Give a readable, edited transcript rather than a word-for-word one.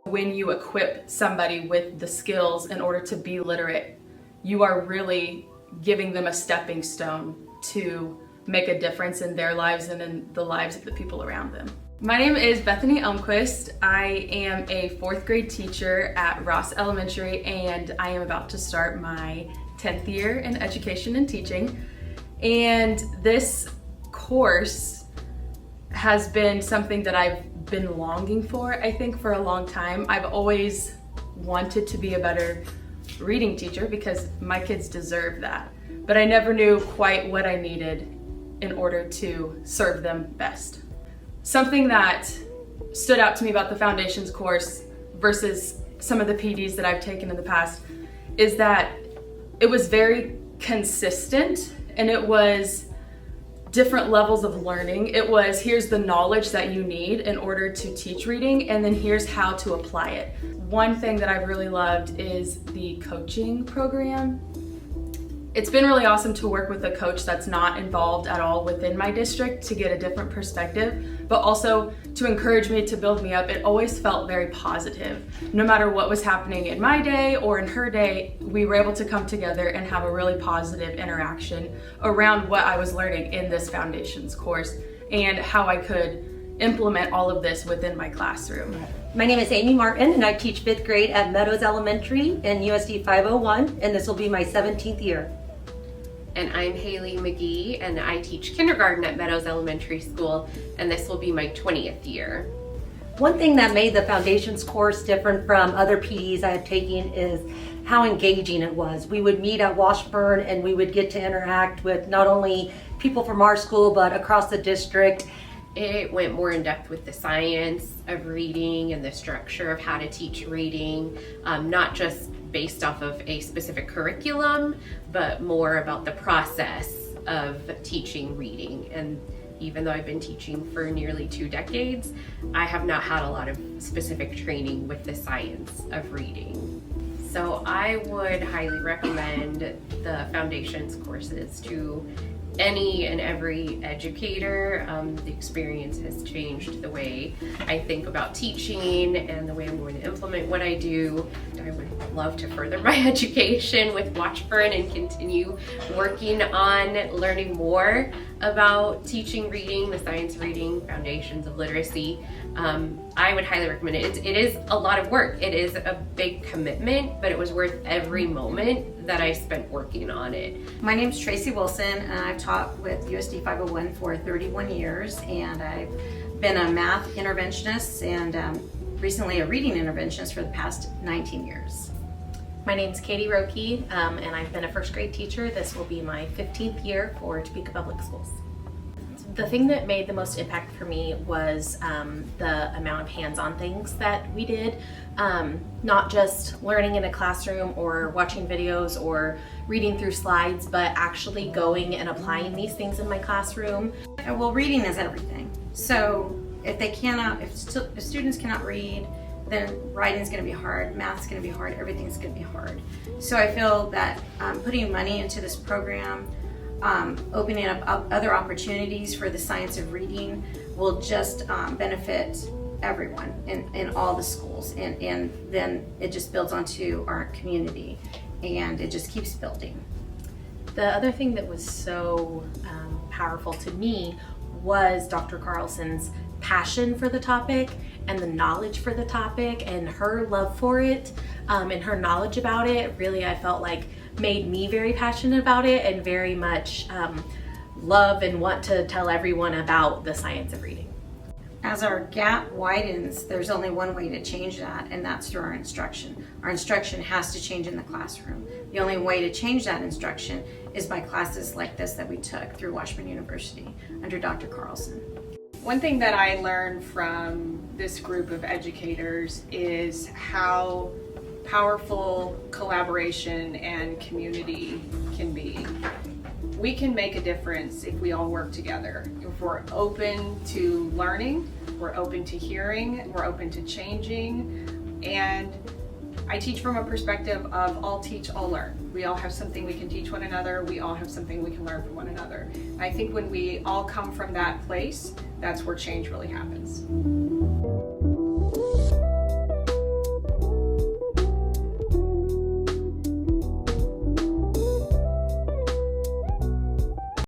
When you equip somebody with the skills in order to be literate, you are really giving them a stepping stone to make a difference in their lives and in the lives of the people around them. My name is Bethany Elmquist. I am a 4th grade teacher at Ross Elementary, and I am about to start my 10th year in education and teaching. And this course has been something that I've been longing for, I think, for a long time. I've always wanted to be a better reading teacher because my kids deserve that. But I never knew quite what I needed in order to serve them best. Something that stood out to me about the Foundations course versus some of the PDs that I've taken in the past is that it was very consistent, and it was different levels of learning. It was, here's the knowledge that you need in order to teach reading, and then here's how to apply it. One thing that I've really loved is the coaching program. It's been really awesome to work with a coach that's not involved at all within my district to get a different perspective, but also to encourage me, to build me up. It always felt very positive. No matter what was happening in my day or in her day, we were able to come together and have a really positive interaction around what I was learning in this Foundations course and how I could implement all of this within my classroom. My name is Amy Martin, and I teach 5th grade at Meadows Elementary in USD 501, and this will be my 17th year. And I'm Haley McGee, and I teach kindergarten at Meadows Elementary School, and this will be my 20th year. One thing that made the Foundations course different from other PDs I have taken is how engaging it was. We would meet at Washburn, and we would get to interact with not only people from our school, but across the district. It went more in depth with the science of reading and the structure of how to teach reading, not just based off of a specific curriculum, but more about the process of teaching reading. And even though I've been teaching for nearly 2 decades, I have not had a lot of specific training with the science of reading. So I would highly recommend the Foundations courses to any and every educator. The experience has changed the way I think about teaching and the way I'm going to implement what I do. I would love to further my education with Washburn and continue working on learning more about teaching reading, the science of reading, foundations of literacy. I would highly recommend it. It is a lot of work. It is a big commitment, but it was worth every moment that I spent working on it. My name is Tracy Wilson, and I've taught with USD 501 for 31 years, and I've been a math interventionist and recently a reading interventionist for the past 19 years. My name's Katie Roque, and I've been a 1st grade teacher. This will be my 15th year for Topeka Public Schools. The thing that made the most impact for me was the amount of hands-on things that we did. Not just learning in a classroom or watching videos or reading through slides, but actually going and applying these things in my classroom. Well, reading is everything. So if students cannot read, then writing's going to be hard, math's going to be hard, everything's going to be hard. So I feel that putting money into this program, opening up other opportunities for the science of reading will just benefit everyone in all the schools, and then it just builds onto our community, and it just keeps building. The other thing that was so powerful to me was Dr. Carlson's passion for the topic and the knowledge for the topic, and her love for it, and her knowledge about it really, I felt like, made me very passionate about it and very much love and want to tell everyone about the science of reading. As our gap widens, there's only one way to change that, and that's through our instruction. Our instruction has to change in the classroom. The only way to change that instruction is by classes like this that we took through Washburn University under Dr. Carlson. One thing that I learned from this group of educators is how powerful collaboration and community can be. We can make a difference if we all work together. If we're open to learning, we're open to hearing, we're open to changing, and I teach from a perspective of all teach, all learn. We all have something we can teach one another, we all have something we can learn from one another. And I think when we all come from that place, that's where change really happens.